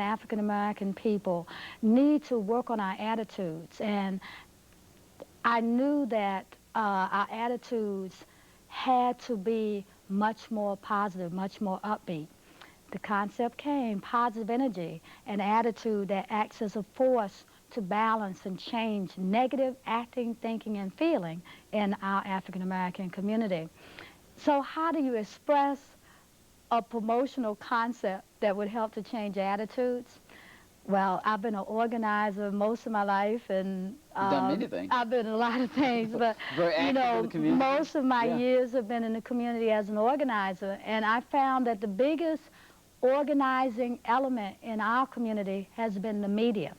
African American people need to work on our attitudes. And I knew that our attitudes had to be much more positive, much more upbeat. The concept came, positive energy, an attitude that acts as a force to balance and change negative acting, thinking, and feeling in our African American community. So how do you express a promotional concept that would help to change attitudes? Well, I've been an organizer most of my life, and You've done many things. I've been in a lot of things, but Very active you in know, the community. most of my Yeah. years have been in the community as an organizer, and I found that the biggest organizing element in our community has been the media.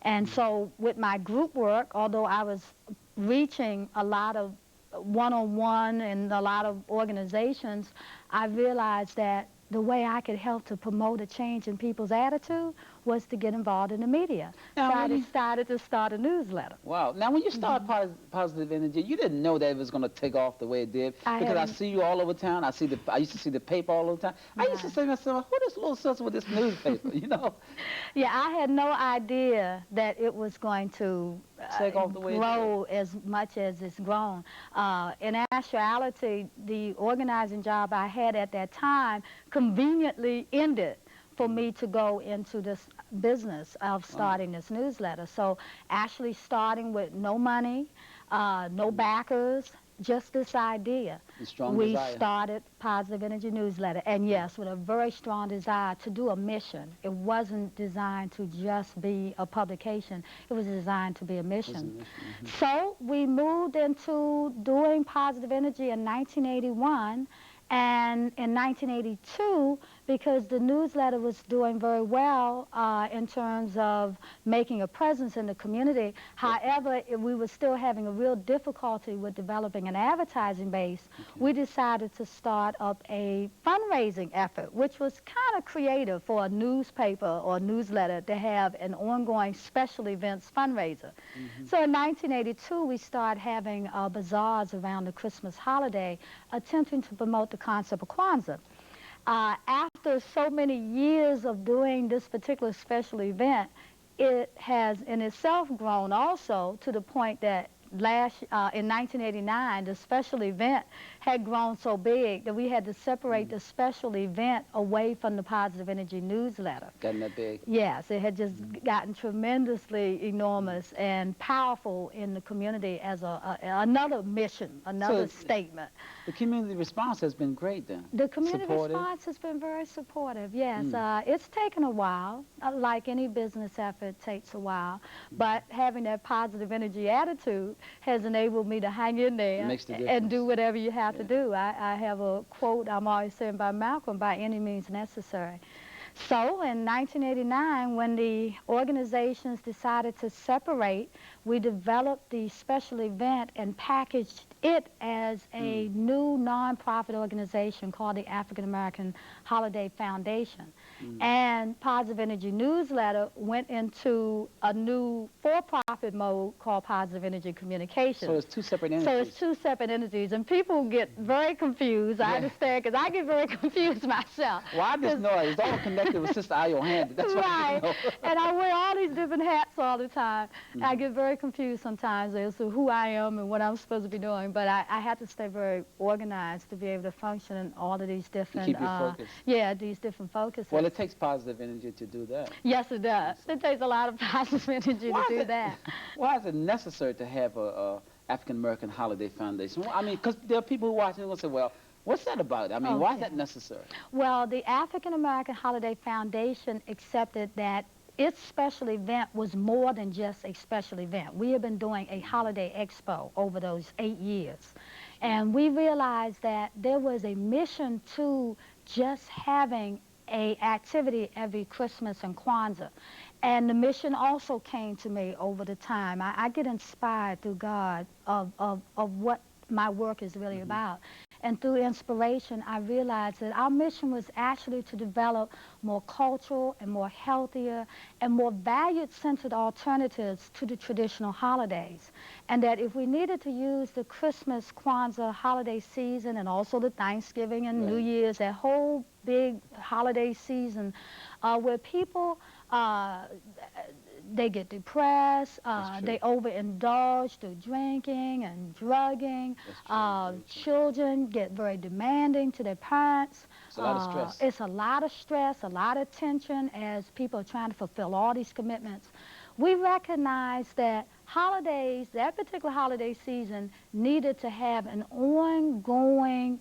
And so with my group work, although I was reaching a lot of one-on-one and a lot of organizations, I realized that the way I could help to promote a change in people's attitude was to get involved in the media. Now, So I when you- decided to start a newsletter. Wow. Now, when you started Positive Energy, you didn't know that it was going to take off the way it did. Because I hadn't. see you all over town. I used to see the paper all over town. I used to say to myself, who this little sister with this newspaper, you know? Yeah, I had no idea that it was going to Take off the way it grow as much as it's grown. In actuality, the organizing job I had at that time conveniently ended for me to go into this business of starting this newsletter. So actually starting with no money, no backers, just this idea. The strong We desire. started Positive Energy Newsletter, and yes, with a very strong desire to do a mission. It wasn't designed to just be a publication. It was designed to be a mission. So we moved into doing Positive Energy in 1981, and in 1982, because the newsletter was doing very well in terms of making a presence in the community. However, we were still having a real difficulty with developing an advertising base. We decided to start up a fundraising effort, which was kind of creative for a newspaper or newsletter to have an ongoing special events fundraiser. So in 1982, we started having bazaars around the Christmas holiday, attempting to promote the concept of Kwanzaa. After so many years of doing this particular special event, it has in itself grown also to the point that in 1989, the special event had grown so big that we had to separate the special event away from the Positive Energy Newsletter. Gotten that big. Yes, it had just gotten tremendously enormous and powerful in the community as another mission, another statement. The community response has been great then. The community Supportive. response has been very supportive, yes. It's taken a while. Like any business effort, it takes a while. But having that positive energy attitude has enabled me to hang in there Makes the and difference. do whatever you have to do. I have a quote I'm always saying by Malcolm, by any means necessary. So in 1989, when the organizations decided to separate, we developed the special event and packaged it as a new nonprofit organization called the African American Holiday Foundation. And Positive Energy Newsletter went into a new for-profit mode called Positive Energy Communications. So it's two separate entities. So it's two separate entities, and people get very confused. I understand, because I get very confused myself. Well, I just know it's all connected with Sister Ayo Handy. That's what I Right, know. and I wear all these different hats all the time. I get very confused sometimes as to who I am and what I'm supposed to be doing, but I have to stay very organized to be able to function in all of these different, keep you focused. yeah, these different focuses. Well, it takes positive energy to do that. Yes, it does. It takes a lot of positive energy to do that. Why is it necessary to have a African American Holiday Foundation? Well, I mean, because there are people who watch it and will say, well, what's that about? I mean, why is that necessary? Well, the African American Holiday Foundation accepted that its special event was more than just a special event. We have been doing a holiday expo over those 8 years. And we realized that there was a mission to just having a activity every Christmas and Kwanzaa. And the mission also came to me over the time. I get inspired through God of what my work is really about. and through inspiration, I realized that our mission was actually to develop more cultural and more healthier and more valued-centered alternatives to the traditional holidays. And that if we needed to use the Christmas, Kwanzaa holiday season and also the Thanksgiving and New Year's, that whole big holiday season where people they get depressed, they overindulge through drinking and drugging. Children get very demanding to their parents. It's a lot of stress. It's a lot of stress, a lot of tension as people are trying to fulfill all these commitments. We recognize that holidays, that particular holiday season, needed to have an ongoing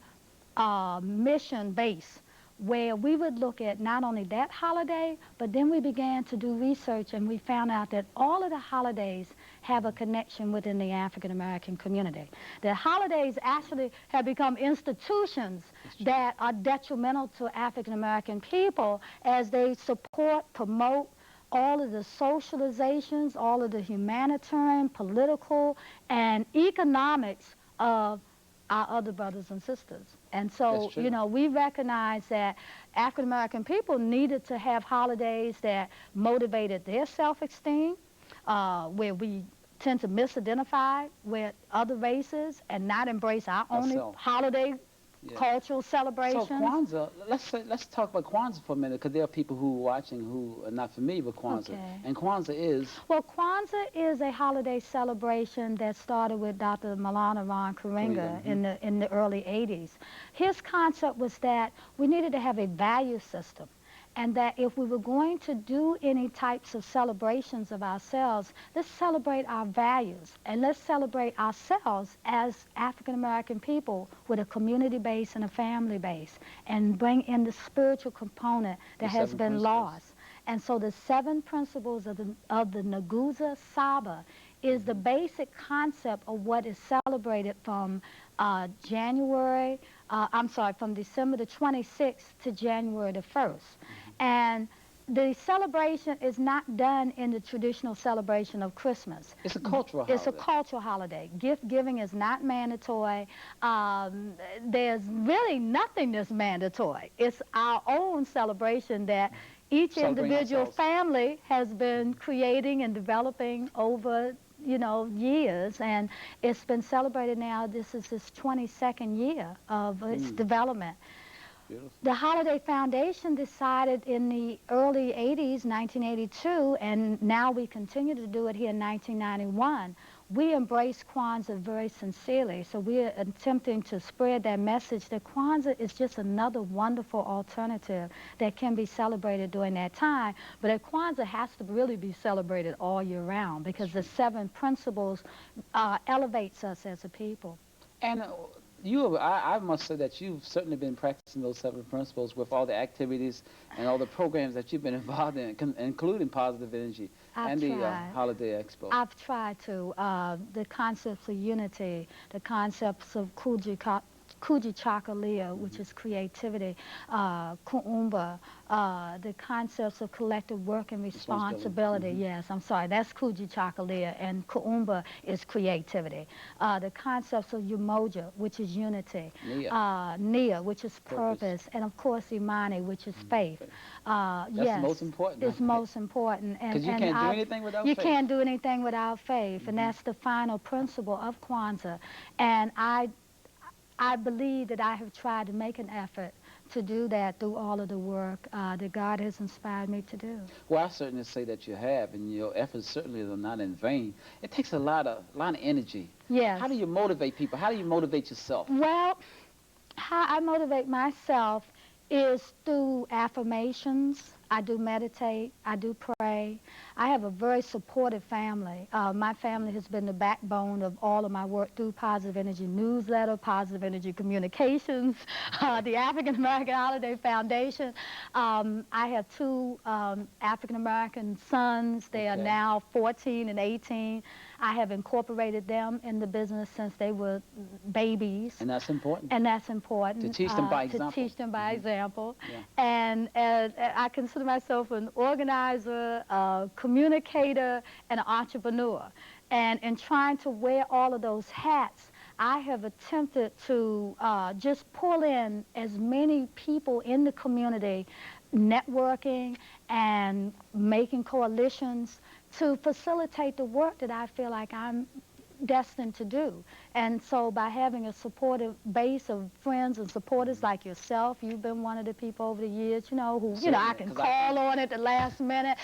mission base where we would look at not only that holiday, but then we began to do research and we found out that all of the holidays have a connection within the African American community. The holidays actually have become institutions that are detrimental to African American people as they support, promote all of the socializations, all of the humanitarian, political, and economics of our other brothers and sisters. And so, you know, we recognize that African American people needed to have holidays that motivated their self-esteem, where we tend to misidentify with other races and not embrace our own holiday cultural celebrations. So Kwanzaa, let's talk about Kwanzaa for a minute, because there are people who are watching who are not familiar with Kwanzaa. And Kwanzaa is? Well, Kwanzaa is a holiday celebration that started with Dr. Maulana Ron Karenga in the early 80s. His concept was that we needed to have a value system, and that if we were going to do any types of celebrations of ourselves, let's celebrate our values, and let's celebrate ourselves as African American people with a community base and a family base, and bring in the spiritual component that has been lost. And so the 7 principles of the Nguzo Saba is the basic concept of what is celebrated from from December the 26th to January the 1st. And the celebration is not done in the traditional celebration of Christmas. It's a cultural holiday. It's a cultural holiday. Gift giving is not mandatory. There's really nothing that's mandatory. It's our own celebration that each individual family has been creating and developing over years, and it's been celebrated now. This is its 22nd year of its development. Beautiful. The Holiday Foundation decided in the early 80s, 1982, and now we continue to do it here in 1991. We embrace Kwanzaa very sincerely, so we're attempting to spread that message that Kwanzaa is just another wonderful alternative that can be celebrated during that time, but that Kwanzaa has to really be celebrated all year round because the 7 principles elevates us as a people. And I must say that you've certainly been practicing those 7 principles with all the activities and all the programs that you've been involved in, including Positive Energy and the Holiday Expo. I've tried to. The concepts of unity, the concepts of Kujichagulia, which is creativity, Kuumba, the concepts of collective work and responsibility. Yes, I'm sorry, that's Kujichagulia, and Kuumba is creativity. The concepts of Umoja, which is unity, Nia, which is purpose, and of course Imani, which is faith. That's most important. It's most important. Because you can't do anything without faith. You can't do anything without faith, and that's the final principle of Kwanzaa. And I believe that I have tried to make an effort to do that through all of the work that God has inspired me to do. Well, I certainly say that you have, and your efforts certainly are not in vain. It takes a lot of energy. Yes. How do you motivate people? How do you motivate yourself? Well, how I motivate myself is through affirmations. I do meditate. I do pray. I have a very supportive family. My family has been the backbone of all of my work through Positive Energy Newsletter, Positive Energy Communications, the African American Holiday Foundation. I have 2 African American sons. They are now 14 and 18. I have incorporated them in the business since they were babies. And that's important. And that's important. To teach them by example. To teach them by example. Yeah. And I consider myself an organizer, a communicator, and an entrepreneur. And in trying to wear all of those hats, I have attempted to just pull in as many people in the community, networking and making coalitions to facilitate the work that I feel like I'm destined to do. And so by having a supportive base of friends and supporters like yourself, you've been one of the people over the years, you know, who, you know, I can call on at the last minute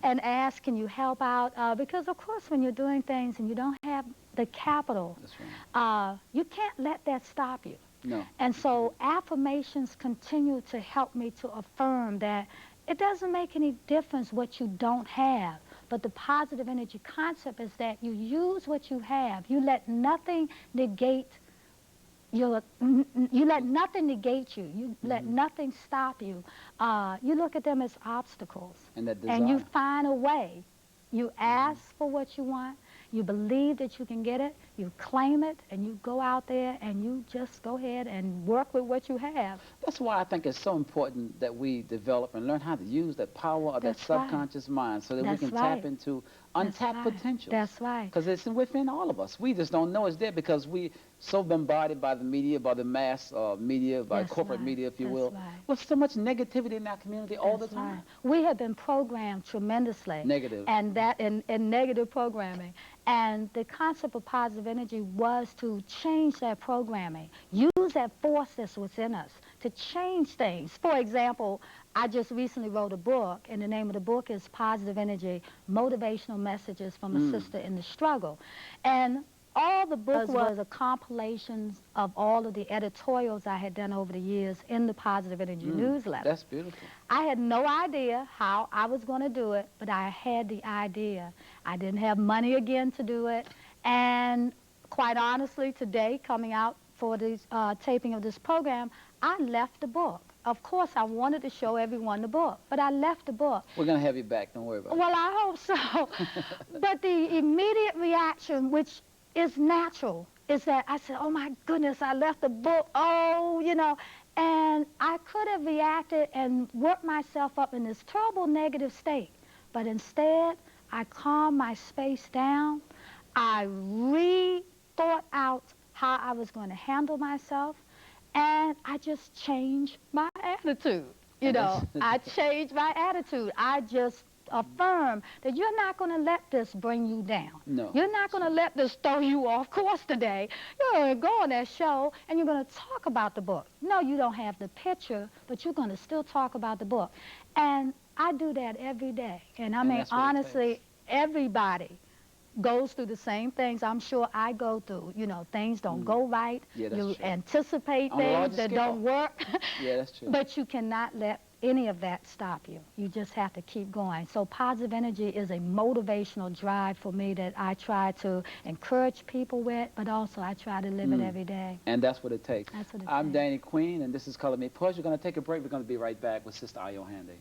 and ask, can you help out? Because of course when you're doing things and you don't have the capital, you can't let that stop you. No. And so affirmations continue to help me to affirm that it doesn't make any difference what you don't have. But the positive energy concept is that you use what you have. You let nothing negate you let nothing negate you. You let nothing stop you. You look at them as obstacles. And you find a way. You ask for what you want. You believe that you can get it. You claim it, and you go out there, and you just go ahead and work with what you have. That's why I think it's so important that we develop and learn how to use that power of that subconscious mind so that we can tap into untapped potential. That's right. Because it's within all of us. We just don't know it's there because we so bombarded by the media, by the mass media, by corporate media, if you will, with so much negativity in our community all the time. We have been programmed tremendously. Negative. And that in negative programming. And the concept of positive energy was to change that programming, use that force that's within us to change things. For example, I just recently wrote a book, and the name of the book is Positive Energy, Motivational Messages from a Sister in the Struggle. And all the book was a compilation of all of the editorials I had done over the years in the Positive Energy newsletter. That's beautiful. I had no idea how I was going to do it, but I had the idea. I didn't have money again to do it. And quite honestly, today, coming out for the taping of this program, I left the book. Of course, I wanted to show everyone the book, but I left the book. We're going to have you back. Don't worry about it. Well, I hope so. But the immediate reaction, which is natural, is that I said, oh, my goodness, I left the book. Oh, you know. And I could have reacted and worked myself up in this terrible negative state. But instead, I calmed my space down. I re-thought out how I was going to handle myself. And I just changed my attitude. You know, I changed my attitude. I just affirm that you're not going to let this bring you down. No. You're not going to let this throw you off course today. You're going to go on that show and you're going to talk about the book. No, you don't have the picture, but you're going to still talk about the book. And I do that every day. And I mean, honestly, everybody goes through the same things I'm sure I go through. You know, things don't go right. Yeah, that's you true. Anticipate things that don't work. Yeah, that's true. But you cannot let any of that stop you. You just have to keep going. So positive energy is a motivational drive for me that I try to encourage people with, but also I try to live it every day. And that's what it takes. That's what it I'm takes. Danny Queen, and this is Color Me Poetry. We're going to take a break. We're going to be right back with Sister Ayo Handy.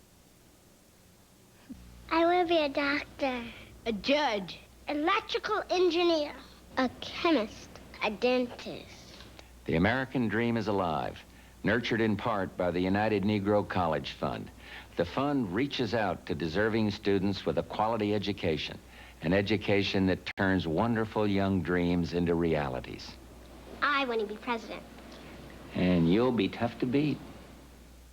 I want to be a doctor, a judge, electrical engineer, a chemist, a dentist. The American dream is alive, nurtured in part by the United Negro College Fund. The fund reaches out to deserving students with a quality education, an education that turns wonderful young dreams into realities. I want to be president. And you'll be tough to beat.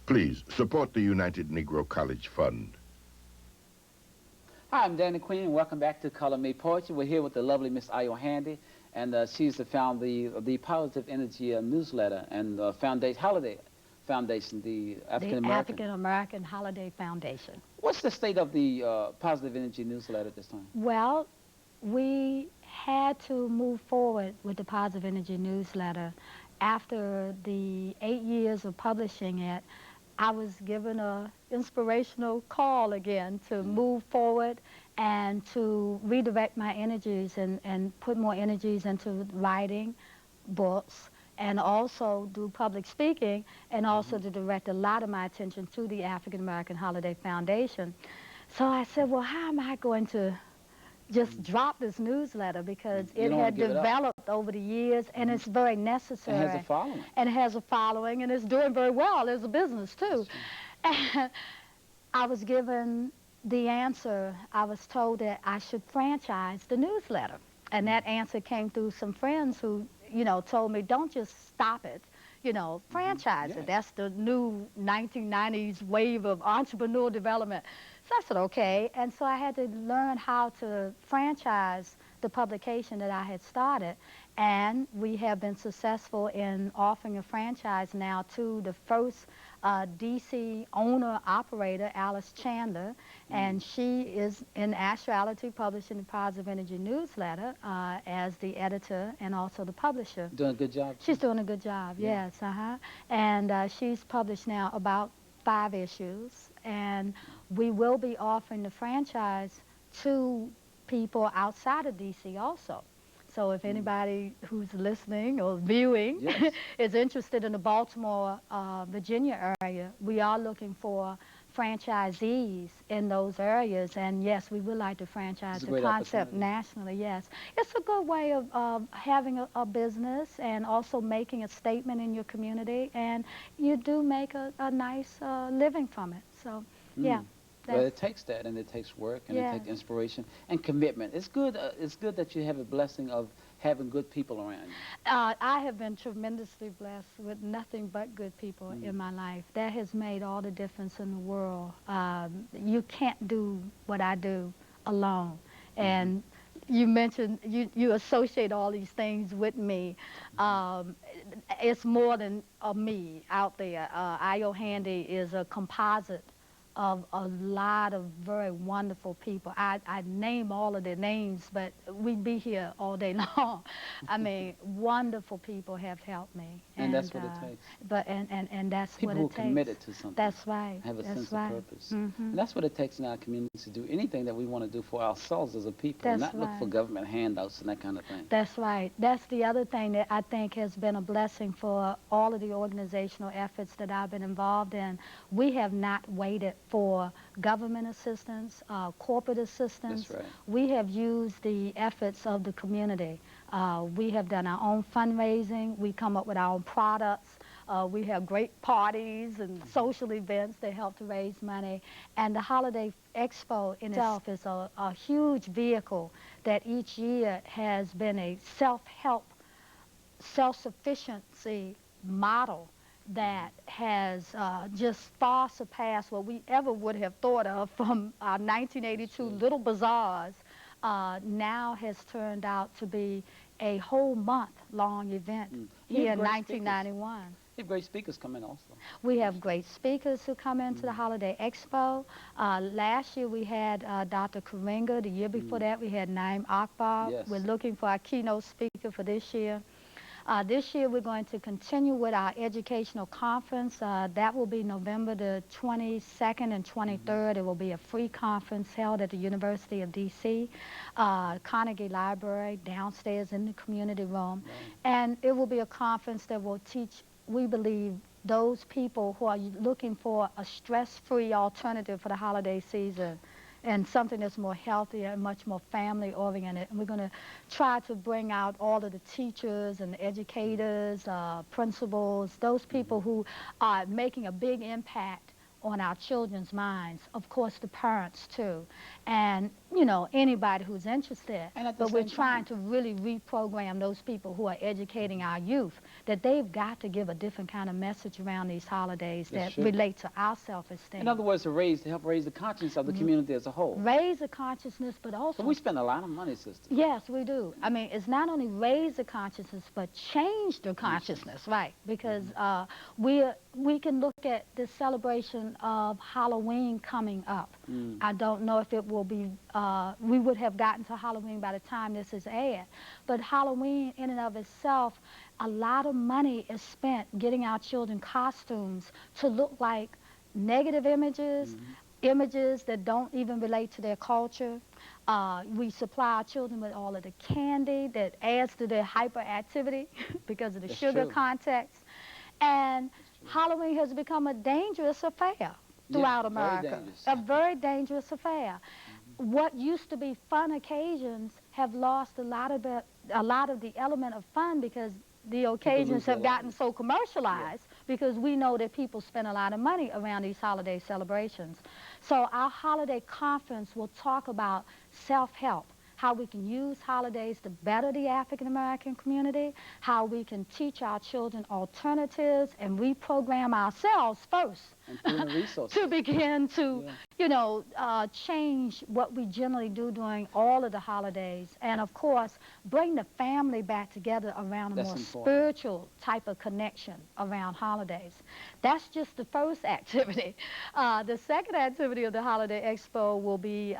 Please support the United Negro College Fund. Hi, I'm Danny Queen, and welcome back to Color Me Poetry. We're here with the lovely Miss Ayo Handy, and she's the Positive Energy newsletter and Holiday Foundation, the African American Holiday Foundation. What's the state of the Positive Energy newsletter at this time? Well, we had to move forward with the Positive Energy newsletter. After the 8 years of publishing it, I was given an inspirational call again to move forward and to redirect my energies and put more energies into writing books and also do public speaking and also to direct a lot of my attention to the African American Holiday Foundation. So I said, well, how am I going to just drop this newsletter, because it had developed over the years and it's very necessary. It has a following. And it has a following and it's doing very well as a business too. And I was given the answer. I was told that I should franchise the newsletter. And that answer came through some friends who told me, don't just stop it, franchise it. Yeah. That's the new 1990s wave of entrepreneurial development. So I said, okay. And so I had to learn how to franchise the publication that I had started. And we have been successful in offering a franchise now to the first DC owner-operator, Alice Chandler, and she is in actuality publishing the Positive Energy newsletter as the editor and also the publisher. Doing a good job? She's doing a good job, yes. And she's published now about 5 issues, and we will be offering the franchise to people outside of DC also. So if anybody who's listening or viewing is interested in the Baltimore, Virginia area, we are looking for franchisees in those areas. And yes, we would like to franchise the concept nationally, yes. It's a good way of having a business and also making a statement in your community. And you do make a nice living from it. So, yeah. Well, it takes that, and it takes work, and it takes inspiration and commitment. It's good that you have a blessing of having good people around you. I have been tremendously blessed with nothing but good people in my life. That has made all the difference in the world. You can't do what I do alone. And you mentioned, you associate all these things with me. It's more than a me out there. I.O. Handy is a composite of a lot of very wonderful people. I name all of their names, but we'd be here all day long. I mean, wonderful people have helped me. And that's what it takes. But and that's people what it who takes. are committed to something. That's right. Have a that's sense right. of purpose. And that's what it takes in our community to do anything that we want to do for ourselves as a people, That's not look for government handouts and that kind of thing. That's right. That's the other thing that I think has been a blessing for all of the organizational efforts that I've been involved in. We have not waited for government assistance, corporate assistance. That's right. We have used the efforts of the community. We have done our own fundraising. We come up with our own products. We have great parties and social events that help to raise money. And the Holiday Expo in itself is a huge vehicle that each year has been a self-help, self-sufficiency model that has just far surpassed what we ever would have thought of from our 1982 little bazaars. Now has turned out to be a whole month-long event here in 1991. You have great speakers coming also. We have great speakers who come into the Holiday Expo. Last year we had Dr. Karinga. The year before that we had Naim Akbar. Yes. We're looking for our keynote speaker for this year. This year we're going to continue with our educational conference. That will be November the 22nd and 23rd. It will be a free conference held at the University of D.C., Carnegie Library, downstairs in the community room. And it will be a conference that will teach, we believe, those people who are looking for a stress-free alternative for the holiday season and something that's more healthy and much more family-oriented. And we're going to try to bring out all of the teachers and educators, principals, those people who are making a big impact on our children's minds, of course the parents too, and anybody who's interested. But we're trying to really reprogram those people who are educating our youth that they've got to give a different kind of message around these holidays that relate to our self-esteem. In other words, to help raise the conscience of the community as a whole. Raise the consciousness, but also... So we spend a lot of money, sister. Yes, we do. I mean, it's not only raise the consciousness, but change the consciousness, right? Because we can look at the celebration of Halloween coming up. I don't know if it will be, we would have gotten to Halloween by the time this is aired. But Halloween in and of itself, a lot of money is spent getting our children costumes to look like negative images, images that don't even relate to their culture. We supply our children with all of the candy that adds to their hyperactivity because of the sugar context. And Halloween has become a dangerous affair throughout America. A very dangerous affair. What used to be fun occasions have lost a lot of the element of fun because the occasions have gotten so commercialized because we know that people spend a lot of money around these holiday celebrations. So our holiday conference will talk about self-help, how we can use holidays to better the African American community, how we can teach our children alternatives and reprogram ourselves first Including the resources. to begin to, you know, change what we generally do during all of the holidays. And of course, bring the family back together around a That's more important. spiritual type of connection around holidays. That's just the first activity. The second activity of the Holiday Expo will be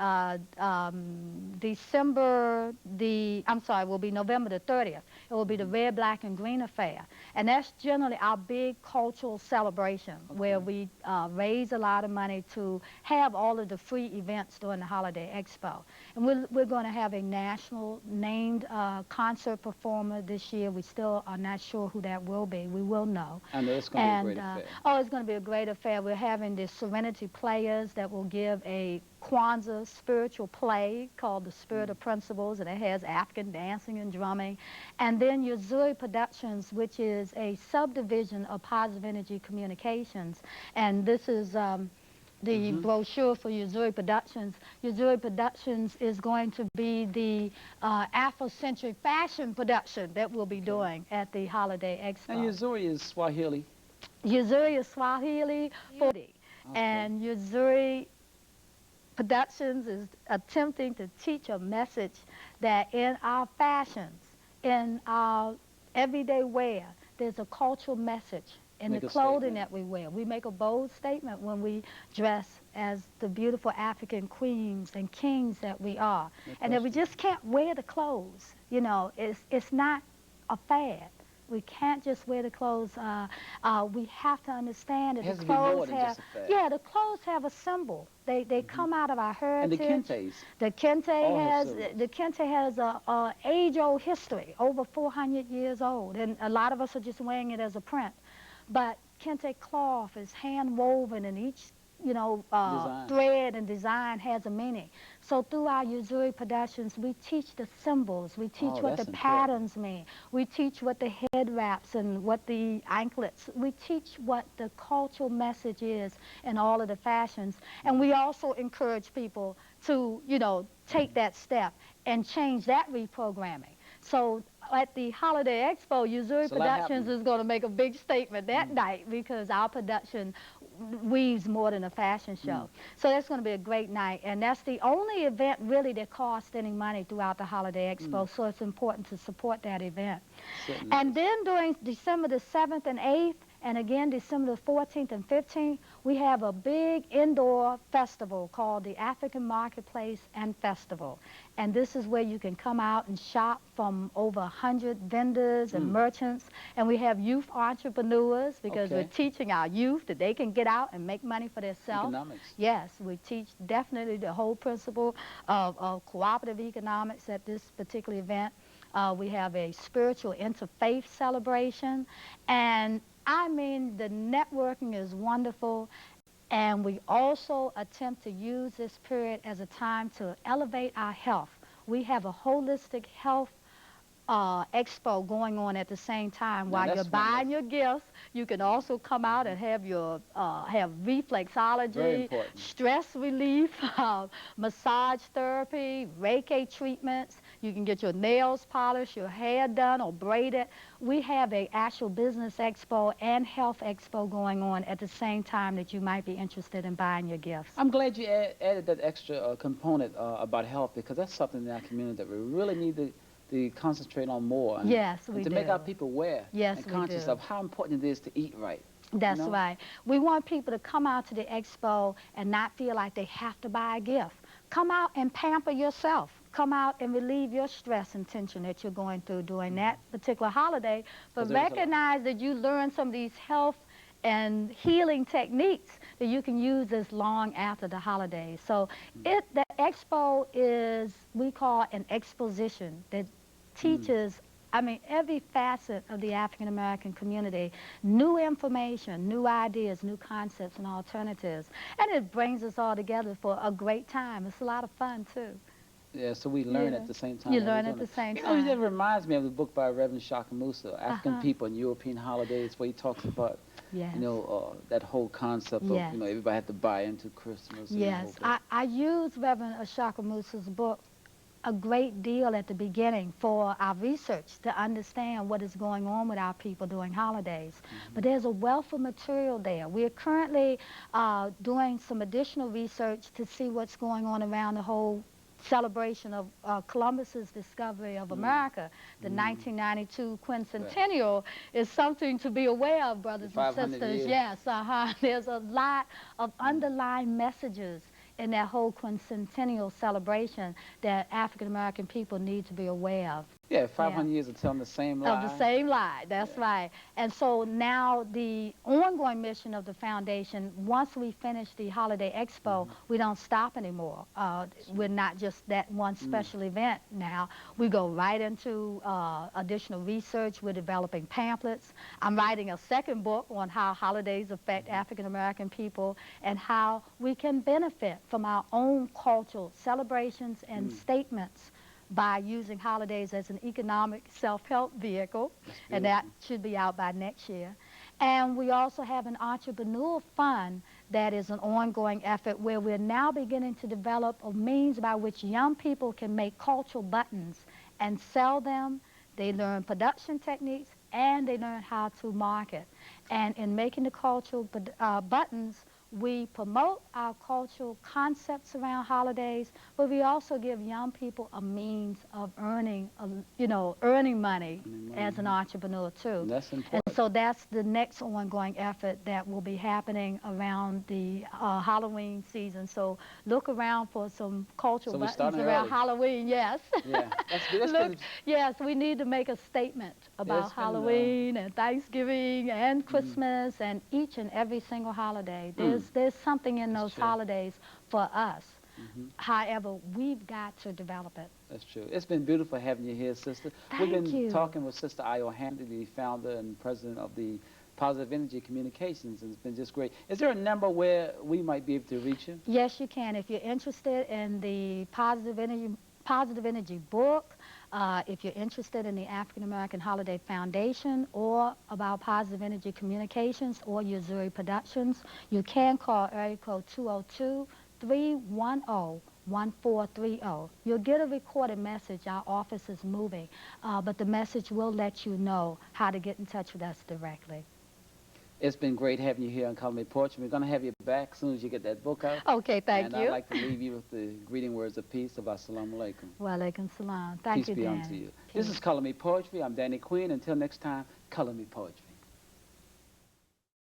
will be November the 30th. It will be the Red, Black, and Green Affair. And that's generally our big cultural celebration where we raise a lot of money to have all of the free events during the Holiday Expo. And we're going to have a national named concert performer this year. We still are not sure who that will be. We will know. I know it's going to be a great affair. Oh, it's going to be a great affair. We're having the Serenity Players that will give a Kwanzaa spiritual play called The Spirit of Principles, and it has African dancing and drumming. And then Yuzuri Productions, which is a subdivision of Positive Energy Communications. And this is the brochure for Yuzuri Productions. Yuzuri Productions is going to be the Afrocentric fashion production that we'll be doing at the Holiday Expo. And Yuzuri is Swahili. Yuzuri is Swahili, and Yuzuri Productions is attempting to teach a message that in our fashions, in our everyday wear, there's a cultural message in the clothing that we wear. We make a bold statement when we dress as the beautiful African queens and kings that we are. And that we just can't wear the clothes. You know, it's not a fad. We can't just wear the clothes. We have to understand that the clothes have, the clothes have a symbol. They come out of our heritage. And the kentes. The kente has a age-old history, over 400 years old, and a lot of us are just wearing it as a print. But kente cloth is hand woven, and each thread and design has a meaning. So through our Yuzuri Productions, we teach the symbols, we teach what the patterns mean, we teach what the head wraps and what the anklets, we teach what the cultural message is in all of the fashions. And we also encourage people to, take that step and change that reprogramming. So at the Holiday Expo, Yuzuri Productions is going to make a big statement that night because our production weaves more than a fashion show. So that's going to be a great night, and that's the only event really that costs any money throughout the Holiday Expo, so it's important to support that event. And then during December the 7th and 8th, and again December the 14th and 15th, we have a big indoor festival called the African Marketplace and Festival. And this is where you can come out and shop from over 100 vendors and merchants. And we have youth entrepreneurs because we're teaching our youth that they can get out and make money for themselves. Economics. Yes, we teach definitely the whole principle of cooperative economics at this particular event. We have a spiritual interfaith celebration. And I mean, the networking is wonderful. And we also attempt to use this period as a time to elevate our health. We have a holistic health expo going on at the same time. While you're buying your gifts, you can also come out and have your have reflexology, stress relief, massage therapy, Reiki treatments. You can get your nails polished, your hair done or braided. We have an actual business expo and health expo going on at the same time that you might be interested in buying your gifts. I'm glad you added that extra component about health, because that's something in our community that we really need to concentrate on more. And, yes, we and to do. make our people aware and conscious of how important it is to eat right. That's right. We want people to come out to the expo and not feel like they have to buy a gift. Come out and pamper yourself. Come out and relieve your stress and tension that you're going through during that particular holiday. But recognize that you learn some of these health and healing techniques that you can use as long after the holidays. So the expo is, we call an exposition that teaches, I mean, every facet of the African American community, new information, new ideas, new concepts and alternatives. And it brings us all together for a great time. It's a lot of fun too. Yeah, so we learn at the same time. You learn at the same time. That reminds me of the book by Reverend Shaka Musa, African People and European Holidays, where he talks about, that whole concept of, everybody had to buy into Christmas. Yes, I use Reverend Shaka Musa's book a great deal at the beginning for our research to understand what is going on with our people during holidays. But there's a wealth of material there. We're currently doing some additional research to see what's going on around the whole celebration of Columbus's discovery of America. The 1992 quincentennial is something to be aware of, brothers and sisters. Years. Yes, there's a lot of underlying messages in that whole quincentennial celebration that African American people need to be aware of. Yeah, 500 years of telling the same lie. Of the same lie, that's right. And so now the ongoing mission of the foundation, once we finish the Holiday Expo, we don't stop anymore. We're not just that one special event now. We go right into additional research. We're developing pamphlets. I'm writing a second book on how holidays affect African American people and how we can benefit from our own cultural celebrations and statements by using holidays as an economic self-help vehicle, and that should be out by next year. And we also have an entrepreneurial fund that is an ongoing effort where we're now beginning to develop a means by which young people can make cultural buttons and sell them. They learn production techniques and they learn how to market. And in making the cultural buttons, we promote our cultural concepts around holidays, but we also give young people a means of earning money as an entrepreneur too. That's important. And so that's the next ongoing effort that will be happening around the Halloween season. So look around for some cultural buttons around Halloween. Yes. Yeah, that's good. Yes, we need to make a statement about Halloween and Thanksgiving and Christmas and each and every single holiday. There's something in those holidays for us. However, we've got to develop it. That's true. It's been beautiful having you here, sister. We've been talking with Sister Io Hamilton, the founder and president of the Positive Energy Communications, and it's been just great. Is there a number where we might be able to reach you? Yes, you can. If you're interested in the Positive Energy book, if you're interested in the African American Holiday Foundation or about Positive Energy Communications or Uzuri Productions, you can call area code 202-310-1430. You'll get a recorded message. Our office is moving, but the message will let you know how to get in touch with us directly. It's been great having you here on Color Me Poetry. We're going to have you back as soon as you get that book out. Okay, thank you. And I'd like to leave you with the greeting words of peace of Assalamu alaikum. Wa alaikum salam. Thank you, Peace be Danny. unto you. This is Color Me Poetry. I'm Danny Queen. Until next time, Color Me Poetry.